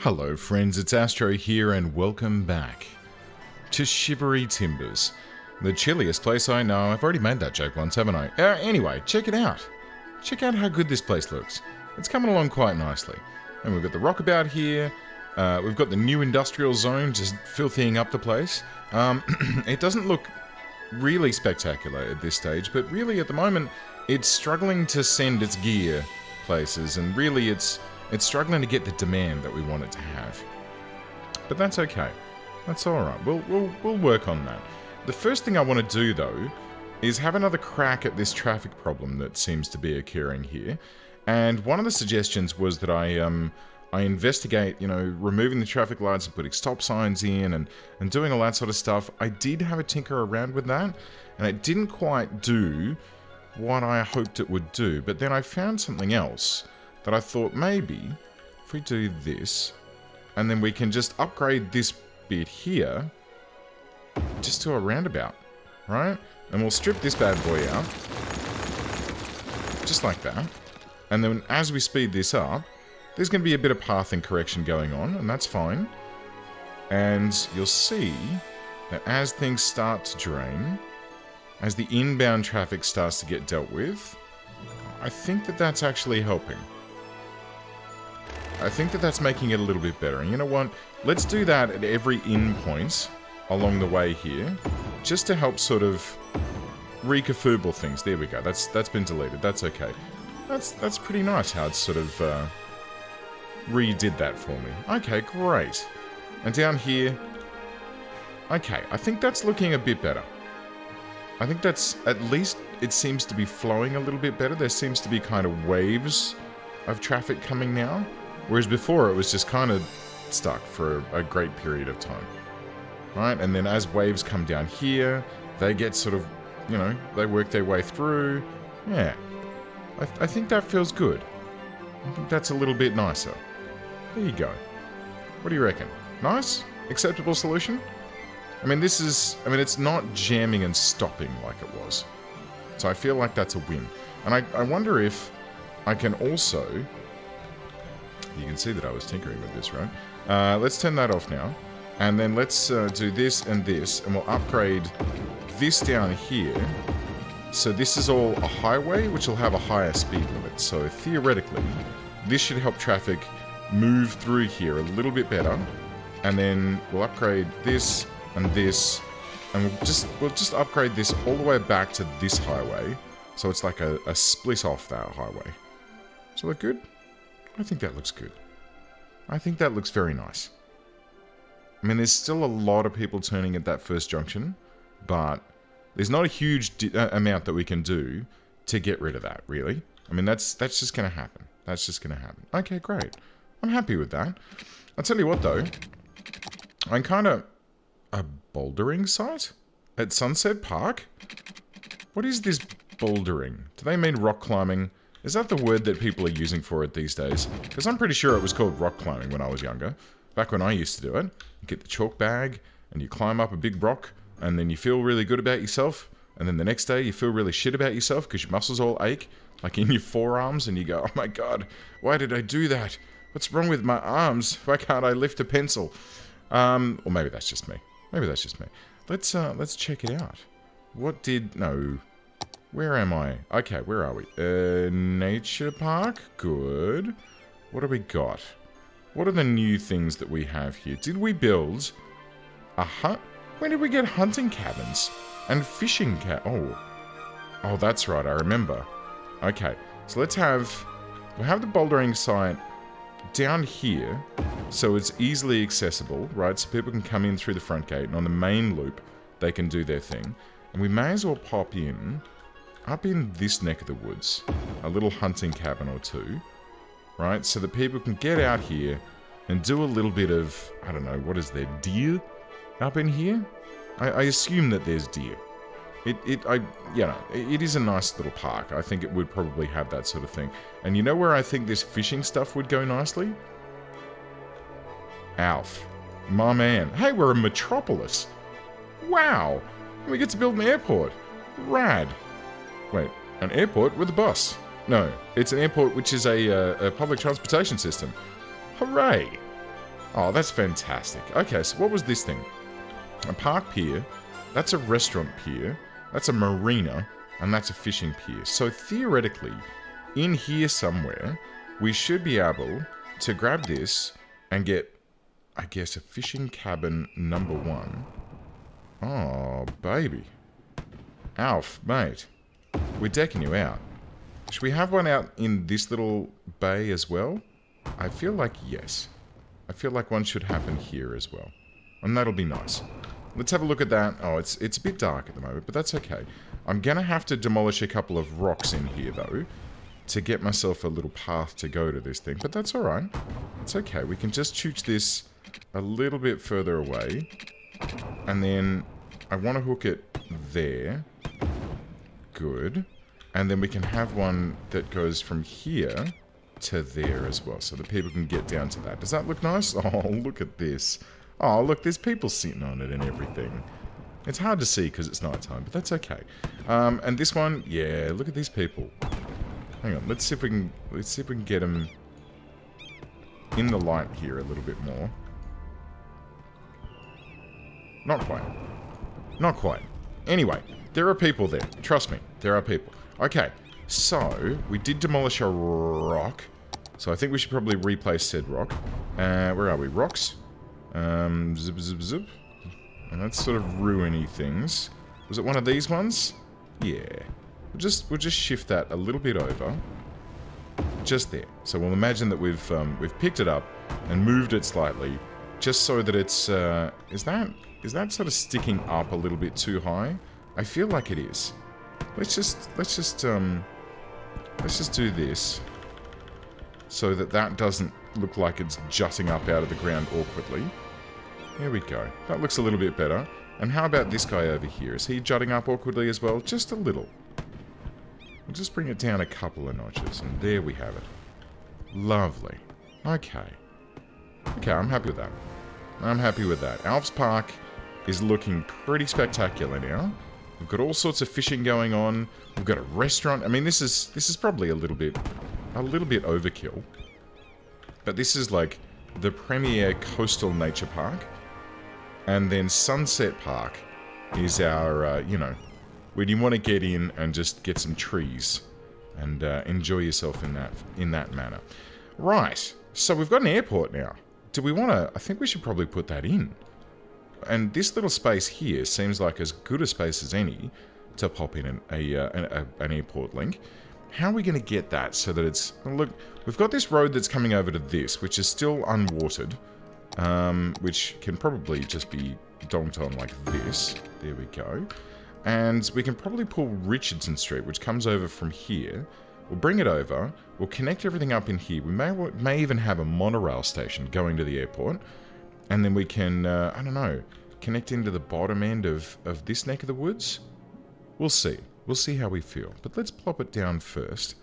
Hello friends, it's Astro here and welcome back to Shivery Timbers. The chilliest place I know. I've already made that joke once, haven't I? Anyway, check it out. Check out how good this place looks. It's coming along quite nicely. And we've got the Rockabout here. We've got the new industrial zone just filthying up the place. It doesn't look really spectacular at this stage, but really at the moment it's struggling to send its gear places, and really it's struggling to get the demand that we want it to have. But that's okay. That's alright. We'll work on that. The first thing I want to do, though, is have another crack at this traffic problem that seems to be occurring here. And one of the suggestions was that I investigate, you know, removing the traffic lights and putting stop signs in and doing all that sort of stuff. I did have a tinker around with that, and it didn't quite do what I hoped it would do. But then I found something else that I thought maybe if we do this, and then we can just upgrade this bit here just to a roundabout, right? And we'll strip this bad boy out, just like that. And then as we speed this up, there's going to be a bit of pathing correction going on, and that's fine. And you'll see that as things start to drain, as the inbound traffic starts to get dealt with, I think that that's actually helping. I think that that's making it a little bit better. And you know what? Let's do that at every in point along the way here, just to help sort of recafooble things. There we go. That's been deleted. That's okay. That's pretty nice how it's sort of redid that for me. Okay, great. And down here, okay, I think that's looking a bit better. I think that's, at least it seems to be flowing a little bit better. There seems to be kind of waves of traffic coming now, whereas before it was just kind of stuck for a great period of time. Right, and then as waves come down here, they get sort of, you know, they work their way through. Yeah, I think that feels good. I think that's a little bit nicer. There you go. What do you reckon? Nice? Acceptable solution? I mean, it's not jamming and stopping like it was. So I feel like that's a win. And I wonder if I can also... You can see that I was tinkering with this, right? Let's turn that off now. And then let's do this, and we'll upgrade this down here. So this is all a highway, which will have a higher speed limit. So theoretically, this should help traffic move through here a little bit better. And then we'll upgrade this, and we'll just upgrade this all the way back to this highway. So it's like a split off that highway. Does that look good? I think that looks good. I think that looks very nice. I mean, there's still a lot of people turning at that first junction, but there's not a huge amount that we can do to get rid of that, really. I mean, that's just going to happen. That's just going to happen. Okay, great. I'm happy with that. I'll tell you what, though. I'm kind of... A bouldering site? At Sunset Park? What is this bouldering? Do they mean rock climbing? Is that the word that people are using for it these days? Because I'm pretty sure it was called rock climbing when I was younger. Back when I used to do it. You get the chalk bag, and you climb up a big rock, and then you feel really good about yourself, and then the next day you feel really shit about yourself because your muscles all ache, like in your forearms, and you go, oh my god, why did I do that? What's wrong with my arms? Why can't I lift a pencil? Or maybe that's just me. Maybe that's just me. Let's check it out. No. Where am I? Okay, where are we? Nature Park? Good. What have we got? What are the new things that we have here? Did we build a hut? When did we get hunting cabins? And fishing Oh, that's right, I remember. Okay, so we'll have the bouldering site down here, so it's easily accessible, right? So people can come in through the front gate, and on the main loop, they can do their thing. And we may as well pop in, up in this neck of the woods, a little hunting cabin or two, right? So that people can get out here and do a little bit of, I don't know, what is there, deer up in here? I assume that there's deer. It is a nice little park. I think it would probably have that sort of thing. And you know where I think this fishing stuff would go nicely? Alf. My man. Hey, we're a metropolis. Wow. We get to build an airport. Rad. Wait, an airport with a bus? No, it's an airport which is a public transportation system. Hooray! Oh, that's fantastic. Okay, so what was this thing? A park pier. That's a restaurant pier. That's a marina. And that's a fishing pier. So theoretically, in here somewhere, we should be able to grab this and get, I guess, a fishing cabin number 1. Oh, baby. Alf, mate. We're decking you out. Should we have one out in this little bay as well? I feel like yes. I feel like one should happen here as well. And that'll be nice. Let's have a look at that. Oh, it's a bit dark at the moment, but that's okay. I'm going to have to demolish a couple of rocks in here, though, to get myself a little path to go to this thing. But that's alright. It's okay. We can just chooch this a little bit further away. And then I want to hook it there. Good. And then we can have one that goes from here to there as well, so that people can get down to that. Does that look nice? Oh, look at this. Oh, look, there's people sitting on it and everything. It's hard to see because it's nighttime, but that's okay. And this one, yeah, look at these people. Hang on, let's see if we can get them in the light here a little bit more. Not quite. Not quite. Anyway, there are people there. Trust me, there are people. Okay, so we did demolish a rock. So I think we should probably replace said rock. Where are we? Rocks? Zip, zip, zip. And that's sort of ruiny things. Was it one of these ones? Yeah. We'll just shift that a little bit over. Just there. So we'll imagine that we've picked it up and moved it slightly, just so that it's is that sort of sticking up a little bit too high? I feel like it is. Let's just do this so that doesn't look like it's jutting up out of the ground awkwardly. There we go. That looks a little bit better. And how about this guy over here? Is he jutting up awkwardly as well? Just a little. We'll just bring it down a couple of notches, and there we have it. Lovely. Okay. Okay, I'm happy with that. I'm happy with that. Alf's Park is looking pretty spectacular now. We've got all sorts of fishing going on. We've got a restaurant. I mean, this is probably a little bit overkill. But this is like the premier coastal nature park. And then Sunset Park is our, you know, where you want to get in and just get some trees and enjoy yourself in that manner. Right. So we've got an airport now. Do we want to... I think we should probably put that in. And this little space here seems like as good a space as any to pop in an airport link. How are we going to get that so that it's... Well, look, we've got this road that's coming over to this, which is still unwatered. Which can probably just be donked on like this. There we go. And we can probably pull Richardson Street, which comes over from here. We'll bring it over. We'll connect everything up in here. We may even have a monorail station going to the airport. And then we can, I don't know, connect into the bottom end of this neck of the woods. We'll see. We'll see how we feel. But let's plop it down first.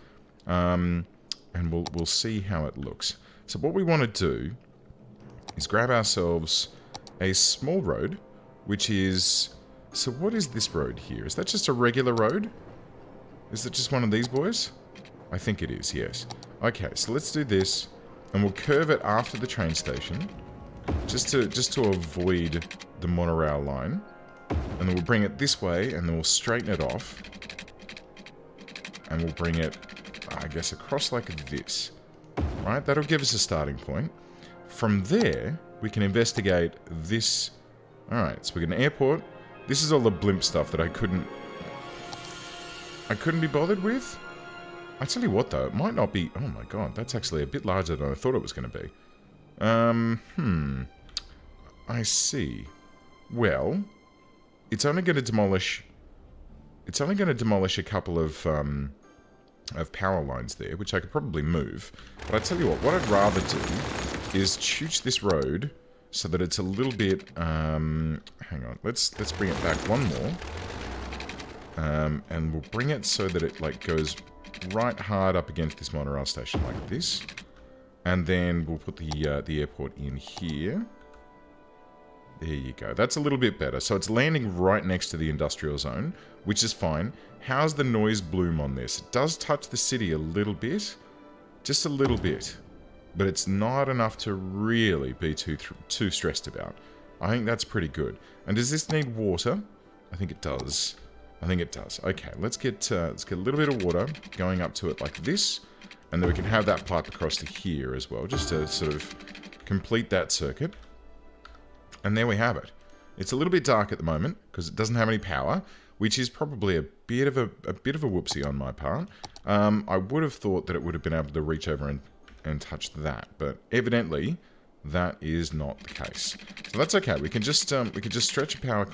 And we'll see how it looks. So what we want to do is grab ourselves a small road, which is... So what is this road here? Is that just a regular road? Is it just one of these boys? I think it is, yes. Okay, so let's do this, and we'll curve it after the train station, just to avoid the monorail line. And then we'll bring it this way, and then we'll straighten it off. And we'll bring it, I guess, across like this. Right, that'll give us a starting point. From there, we can investigate this. Alright, so we get an airport. This is all the blimp stuff that I couldn't be bothered with. I tell you what though, it might not be... Oh my god, that's actually a bit larger than I thought it was going to be. I see. Well, it's only going to demolish... It's only going to demolish a couple of power lines there, which I could probably move. But I tell you what I'd rather do is chooch this road so that it's a little bit, hang on, let's bring it back one more. And we'll bring it so that it like goes right hard up against this monorail station like this. And then we'll put the airport in here. There you go. That's a little bit better. So it's landing right next to the industrial zone, which is fine. How's the noise bloom on this? It does touch the city a little bit. Just a little bit. but it's not enough to really be too stressed about. I think that's pretty good. And does this need water? I think it does. I think it does. Okay, let's get a little bit of water going up to it like this, and then we can have that pipe across to here as well, just to sort of complete that circuit. And there we have it. It's a little bit dark at the moment because it doesn't have any power, which is probably a bit of a whoopsie on my part. I would have thought that it would have been able to reach over and touch that, but evidently that is not the case. So that's okay. We can just stretch a power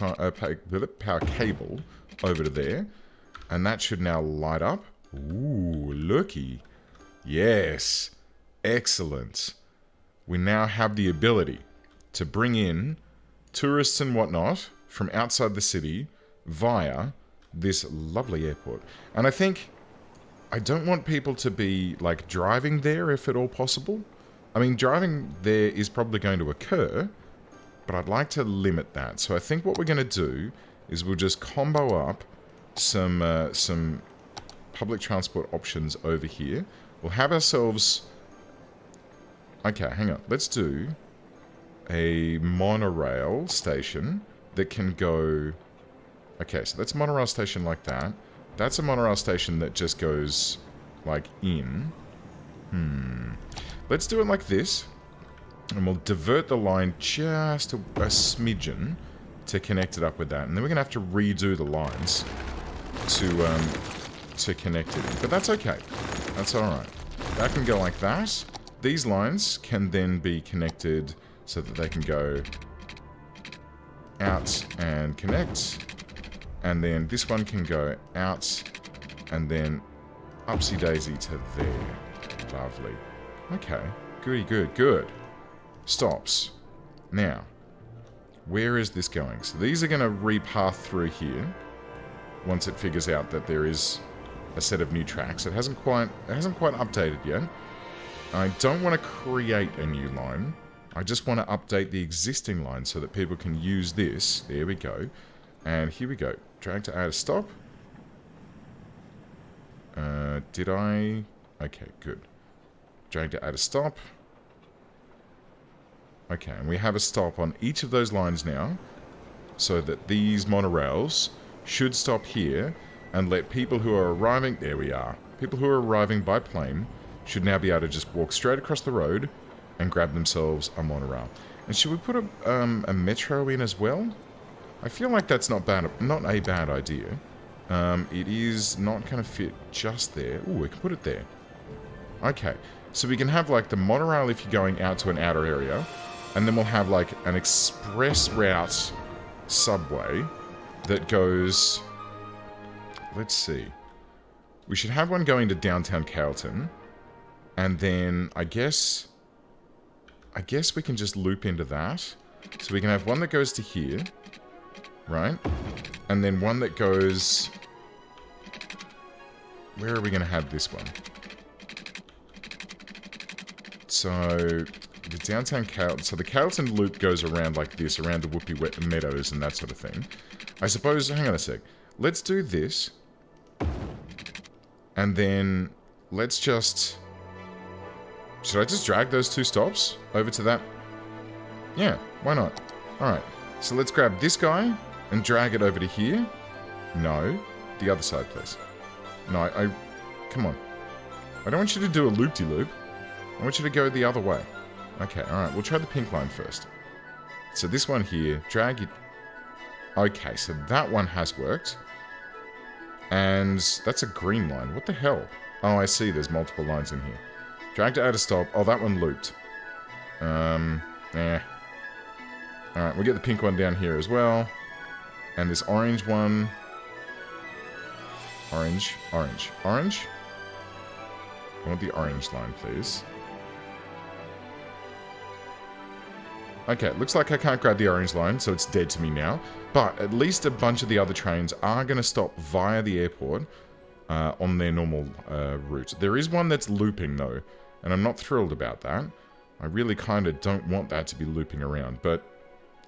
cable over to there, and that should now light up. Ooh, looky. Yes. Excellent. We now have the ability to bring in tourists and whatnot from outside the city via this lovely airport. And I think I don't want people to be, like, driving there if at all possible. I mean, driving there is probably going to occur, but I'd like to limit that. So I think what we're going to do is we'll just combo up some public transport options over here. We'll have ourselves... Okay, hang on. Let's do a monorail station that can go... Okay, so that's a monorail station like that. That's a monorail station that just goes, like, in. Let's do it like this. And we'll divert the line just a smidgen to connect it up with that. And then we're going to have to redo the lines to connect it in. But that's okay. That's alright. That can go like that. These lines can then be connected so that they can go out and connect. And then this one can go out and then upsy-daisy to there. Lovely. Okay. Goody good. Good. Stops. Now, where is this going? So these are going to repath through here once it figures out that there is a set of new tracks. It hasn't quite updated yet. I don't want to create a new line. I just want to update the existing line so that people can use this. There we go. And here we go. Drag to add a stop. Did I? Okay, good. Drag to add a stop. Okay, and we have a stop on each of those lines now, so that these monorails should stop here and let people who are arriving... There we are. People who are arriving by plane should now be able to just walk straight across the road and grab themselves a monorail. And should we put a metro in as well? I feel like that's not a bad idea. It is not going to fit just there. Ooh, we can put it there. Okay, so we can have like the monorail if you're going out to an outer area, and then we'll have like an express route subway that goes... Let's see. We should have one going to downtown Carlton, and then I guess we can just loop into that. So we can have one that goes to here, right? And then one that goes... Where are we going to have this one? So, the downtown Carlton... So the Carlton loop goes around like this, around the Whoopie Meadows and that sort of thing. I suppose... Hang on a sec. Let's do this. And then let's just... Should I just drag those two stops over to that? Yeah, why not? Alright, so let's grab this guy and drag it over to here. No, the other side, please. No, come on. I don't want you to do a loop-de-loop. I want you to go the other way. Okay, alright, we'll try the pink line first. So this one here, drag it... Okay, so that one has worked. And that's a green line. What the hell? Oh, I see, there's multiple lines in here. Drag to add a stop. Oh, that one looped. Alright, we'll get the pink one down here as well. And this orange one... Orange. I want the orange line, please. Okay, looks like I can't grab the orange line, so it's dead to me now. But at least a bunch of the other trains are going to stop via the airport on their normal route. There is one that's looping, though, and I'm not thrilled about that. I really kind of don't want that to be looping around, but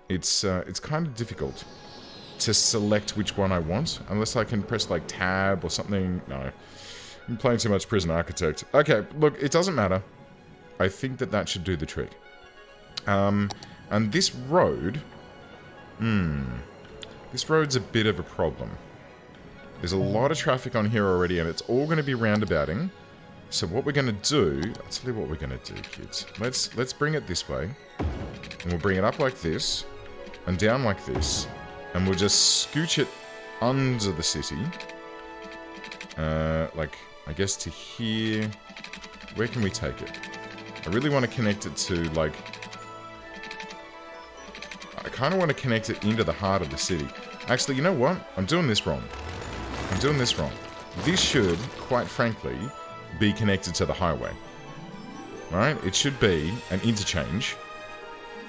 it's kind of difficult to select which one I want, unless I can press, like, tab or something. No, I'm playing too much Prison Architect. Okay, look, it doesn't matter. I think that that should do the trick. And this road... This road's a bit of a problem. There's a lot of traffic on here already, and it's all going to be roundabouting. So what we're going to do... I'll tell you what we're going to do, kids. Let's bring it this way. And we'll bring it up like this. And down like this. And we'll just scooch it under the city. Like, I guess to here. Where can we take it? I really want to connect it to, like... I kind of want to connect it into the heart of the city. Actually, you know what? I'm doing this wrong. I'm doing this wrong. This should, quite frankly, be connected to the highway. Alright? It should be an interchange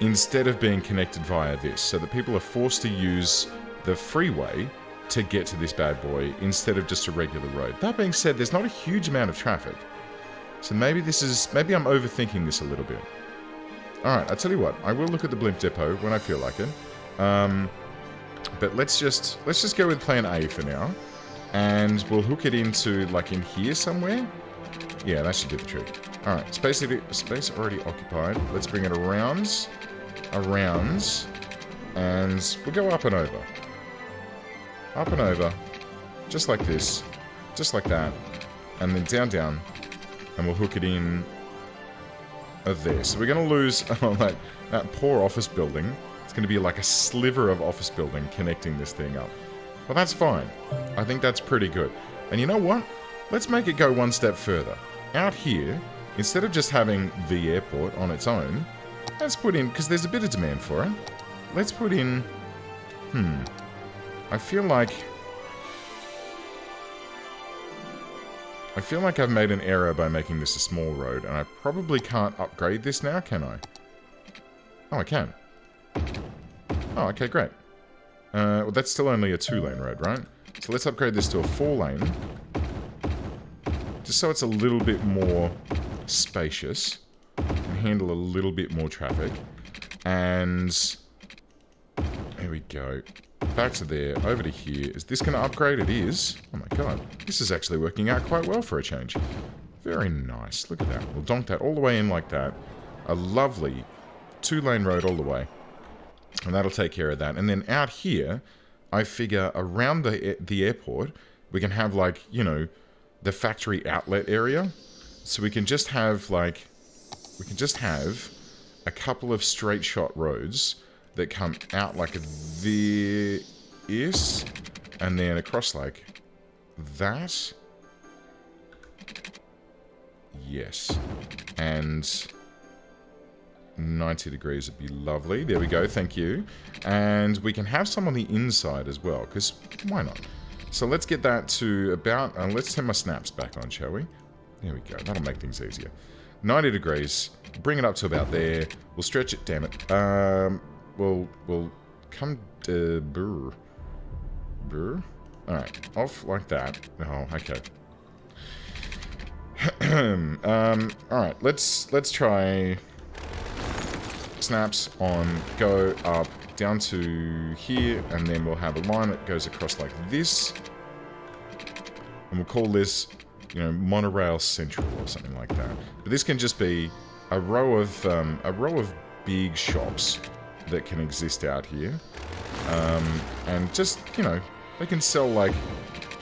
instead of being connected via this, so that people are forced to use the freeway to get to this bad boy instead of just a regular road. That being said, there's not a huge amount of traffic. So maybe maybe I'm overthinking this a little bit. Alright, I'll tell you what, I will look at the blimp depot when I feel like it. But let's just go with plan A for now. And we'll hook it into, like, in here somewhere. Yeah, that should do the trick. Alright, space already occupied. Let's bring it around, and we'll go up and over. Up and over, just like this, just like that, and then down, and we'll hook it in there. So we're going to lose that poor office building. It's going to be like a sliver of office building connecting this thing up. Well, that's fine. I think that's pretty good. And you know what? Let's make it go one step further. Out here, instead of just having the airport on its own, let's put in, because there's a bit of demand for it, let's put in, I feel like I've made an error by making this a small road, and I probably can't upgrade this now, can I? Oh, I can. Oh, okay, great. Well, that's still only a 2-lane road, right? So let's upgrade this to a 4-lane. Just so it's a little bit more spacious. Can handle a little bit more traffic. And... there we go. Back to there, over to here. Is this going to upgrade? It is. Oh my god. This is actually working out quite well for a change. Very nice. Look at that. We'll donk that all the way in like that. A lovely 2-lane road all the way. And that'll take care of that. And then out here, I figure around the airport, we can have, like, you know, the factory outlet area. So we can just have, like, a couple of straight shot roads that come out like this, and then across like that. Yes. And 90 degrees would be lovely. There we go, thank you. And we can have some on the inside as well, because why not? So let's get that to about... let's turn my snaps back on, shall we? There we go, that'll make things easier. 90 degrees, bring it up to about there. We'll stretch it, damn it. We'll come to... Brr. Alright, off like that. Oh, okay. Alright, let's try... snaps on, go up, down to here, and then we'll have a line that goes across like this. And we'll call this, you know, Monorail Central or something like that. But this can just be a row of big shops that can exist out here. And just, you know, they can sell like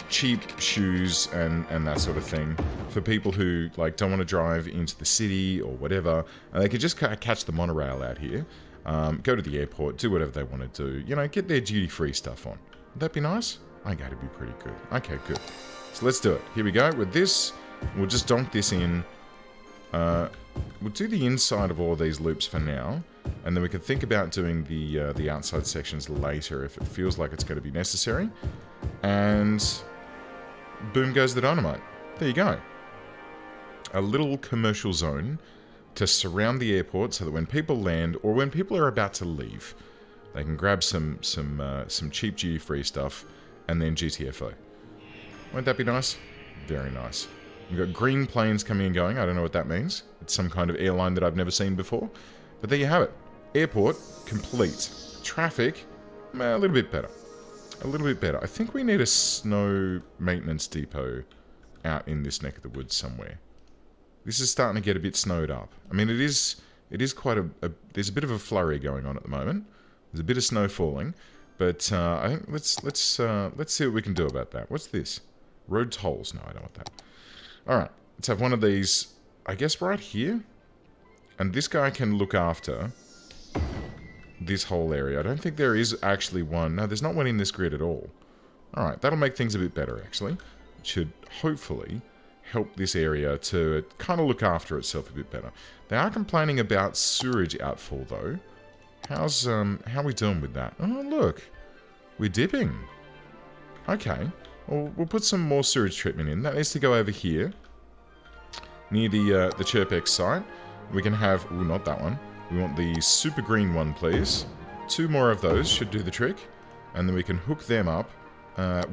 cheap shoes and that sort of thing for people who like don't want to drive into the city or whatever. And they could just catch the monorail out here, go to the airport, do whatever they want to do, you know, get their duty-free stuff on. Would that be nice? I think that'd be pretty good. Okay, good. So let's do it. Here we go. With this, we'll just donk this in. We'll do the inside of all of these loops for now, and then we can think about doing the outside sections later if it feels like it's going to be necessary. And boom goes the dynamite. There you go. A little commercial zone to surround the airport so that when people land or when people are about to leave, they can grab some cheap duty-free stuff and then GTFO. Won't that be nice? Very nice. We've got green planes coming and going. I don't know what that means. It's some kind of airline that I've never seen before. But there you have it. Airport complete. Traffic, a little bit better. A little bit better. I think we need a snow maintenance depot out in this neck of the woods somewhere. This is starting to get a bit snowed up. I mean, it is quite there's a bit of a flurry going on at the moment. There's a bit of snow falling, but I think let's see what we can do about that. What's this? Road tolls? No, I don't want that. All right, let's have one of these. I guess right here, and this guy can look after this whole area. I don't think there is actually one. No, there's not one in this grid at all. All right, that'll make things a bit better actually. It should hopefully help this area to kind of look after itself a bit better. They are complaining about sewerage outfall though. How are we doing with that? Oh look, we're dipping. Okay, well, we'll put some more sewage treatment in. That needs to go over here near the Chirpex site. We can have, ooh, not that one. We want the super green one, please. 2 more of those should do the trick, and then we can hook them up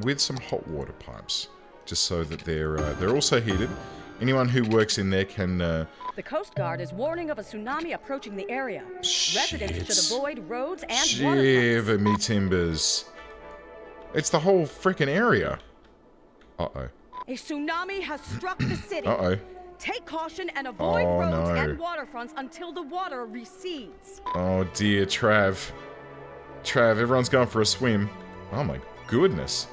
with some hot water pipes, just so that they're also heated. Anyone who works in there can... The Coast Guard is warning of a tsunami approaching the area. Shit. Residents should avoid roads and Shiver me timbers. It's the whole frickin' area. Uh-oh. A tsunami has struck the city. Uh-oh. Take caution and avoid roads and waterfronts until the water recedes. Oh dear, Trav. Trav, everyone's going for a swim. Oh my goodness.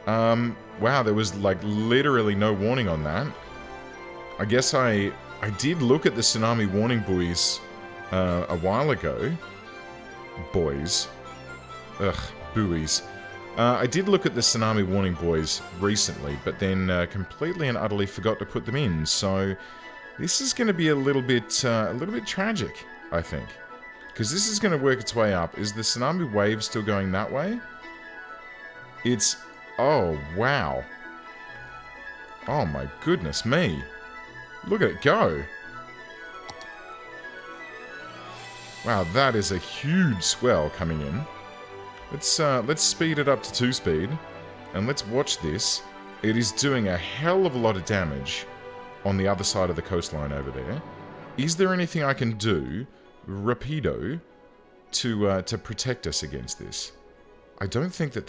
Wow, there was like literally no warning on that. I guess I did look at the tsunami warning buoys a while ago. Buoys. Ugh, buoys. I did look at the tsunami warning buoys recently, but then completely and utterly forgot to put them in. So this is going to be a little bit tragic, I think, because this is going to work its way up. Is the tsunami wave still going that way? It's... oh, wow. Oh my goodness me. Look at it go. Wow, that is a huge swell coming in. Let's speed it up to 2-speed, and let's watch this. It is doing a hell of a lot of damage on the other side of the coastline over there. Is there anything I can do, rapido, to protect us against this? I don't think that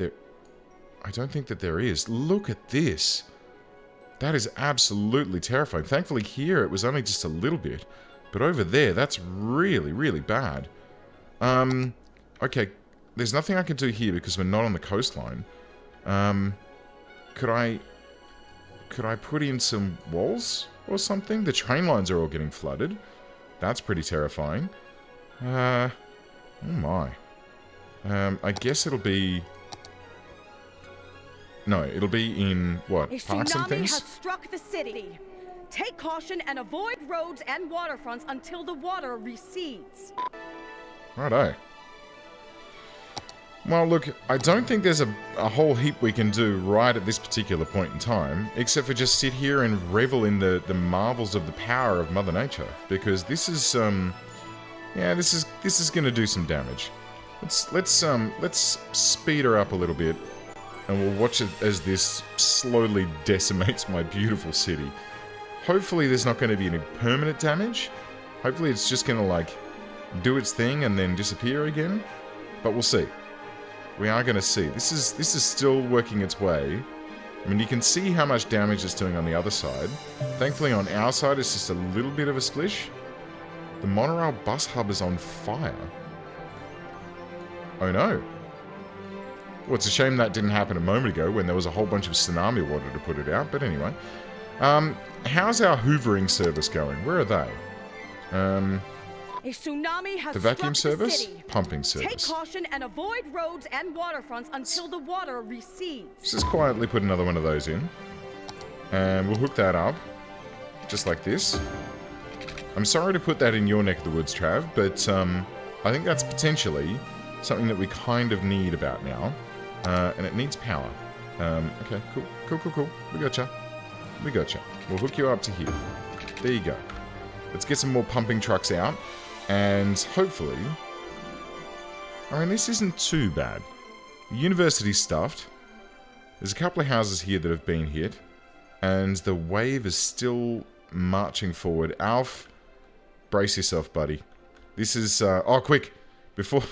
there is. Look at this. That is absolutely terrifying. Thankfully here it was only just a little bit, but over there that's really, really bad. Okay. There's nothing I can do here because we're not on the coastline. Could I put in some walls or something? The train lines are all getting flooded. That's pretty terrifying. Oh my. I guess it'll be... no, it'll be in, what, parks and things? A tsunami has struck the city. Take caution and avoid roads and waterfronts until the water recedes. Righto. Well, look, I don't think there's a whole heap we can do right at this particular point in time, except for just sit here and revel in the marvels of the power of Mother Nature, because this is, yeah, this is going to do some damage. Let's speed her up a little bit, and we'll watch it as this slowly decimates my beautiful city. Hopefully there's not going to be any permanent damage. Hopefully it's just going to, like, do its thing and then disappear again, but we'll see. We are going to see. This is still working its way. I mean, you can see how much damage it's doing on the other side. Thankfully, on our side, it's just a little bit of a splish. The monorail bus hub is on fire. Oh no. Well, it's a shame that didn't happen a moment ago when there was a whole bunch of tsunami water to put it out. But anyway. How's our hoovering service going? Where are they? A tsunami has the vacuum service? City. Pumping service. Take caution and avoid roads and waterfronts until the water recedes. Let's just quietly put another one of those in. And we'll hook that up. Just like this. I'm sorry to put that in your neck of the woods, Trav, but I think that's potentially something that we kind of need about now. And it needs power. Okay, cool. We gotcha. We'll hook you up to here. There you go. Let's get some more pumping trucks out. And hopefully... I mean, this isn't too bad. The university's stuffed. There's a couple of houses here that have been hit. And the wave is still marching forward. Alf, brace yourself, buddy. This is... oh, quick! Before...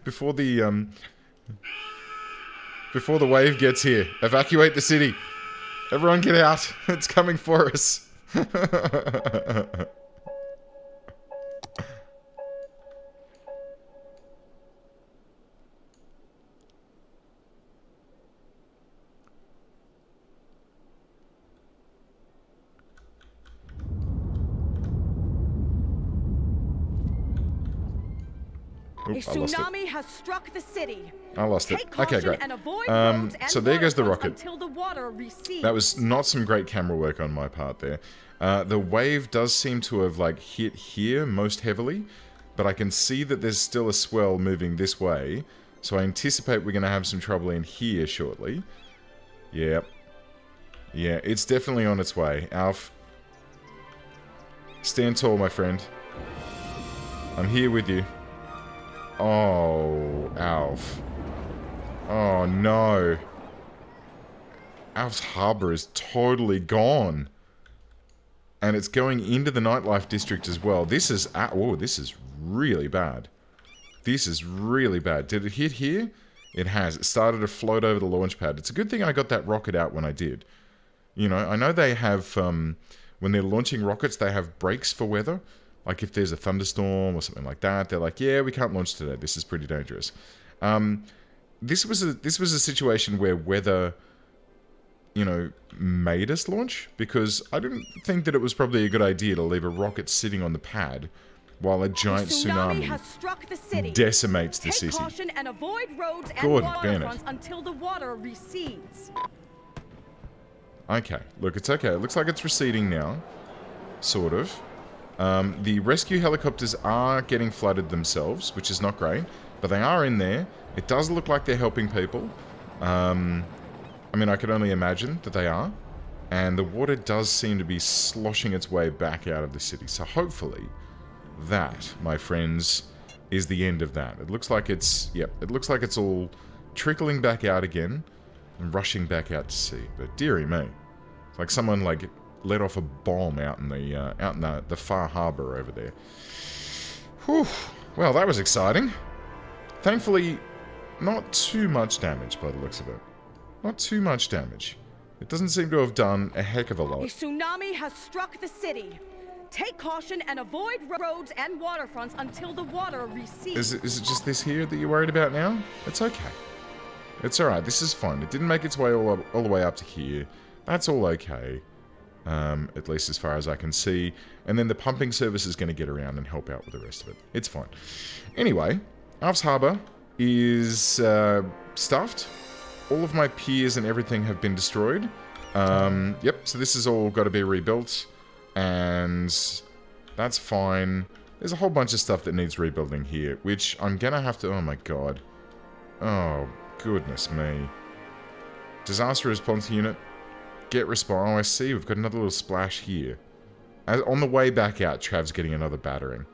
before the wave gets here, evacuate the city. Everyone get out. It's coming for us. A tsunami has struck the city. I lost it. Take Okay, caution great. and avoid roads and So there goes the waterfronts rocket. until the water recedes. That was not some great camera work on my part there. The wave does seem to have, like, hit here most heavily, but I can see that there's still a swell moving this way, so I anticipate we're going to have some trouble in here shortly. Yep. Yeah, it's definitely on its way. Alf, stand tall, my friend. I'm here with you. Oh, Alf. Oh, no. Alf's Harbour is totally gone. And it's going into the nightlife district as well. This is... oh, this is really bad. This is really bad. Did it hit here? It has. It started to float over the launch pad. It's a good thing I got that rocket out when I did. You know, I know they have... when they're launching rockets, they have brakes for weather. Like if there's a thunderstorm or something like that, they're like, yeah, we can't launch today. This is pretty dangerous. This was a situation where weather, you know, made us launch, because I didn't think that it was probably a good idea to leave a rocket sitting on the pad while a giant tsunami has struck the city. Decimates the city. Take caution and avoid roads and Good waterfronts until the water recedes. Okay, look, it's okay. It looks like it's receding now, sort of. The rescue helicopters are getting flooded themselves, which is not great, but they are in there. It does look like they're helping people. I mean, I could only imagine that they are. And the water does seem to be sloshing its way back out of the city. So hopefully that, my friends, is the end of that. It looks like it's, yep, it looks like it's all trickling back out again and rushing back out to sea. But dearie me, it's like someone like let off a bomb out in the far harbour over there. Whew. Well, that was exciting. Thankfully, not too much damage by the looks of it. Not too much damage. It doesn't seem to have done a heck of a lot. A tsunami has struck the city. Take caution and avoid roads and waterfronts until the water recedes. Is it just this here that you're worried about now? It's okay. It's alright. This is fine. It didn't make its way all the way up to here. That's all okay. At least as far as I can see. And then the pumping service is going to get around and help out with the rest of it. It's fine. Anyway, Alf's Harbour is stuffed. All of my piers and everything have been destroyed. Yep, so this has all got to be rebuilt. And that's fine. There's a whole bunch of stuff that needs rebuilding here, which I'm going to have to... Oh my god. Oh, goodness me. Disaster response unit. Get response. Oh, I see. We've got another little splash here. On the way back out, Trav's getting another battering.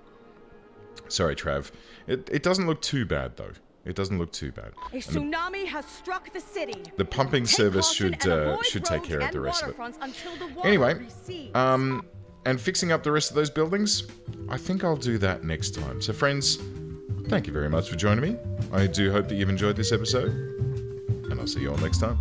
Sorry, Trav. It doesn't look too bad, though. It doesn't look too bad. A tsunami has struck the city. The pumping service should take care of the rest of it. Anyway, and fixing up the rest of those buildings, I think I'll do that next time. So, friends, thank you very much for joining me. I do hope that you've enjoyed this episode, and I'll see you all next time.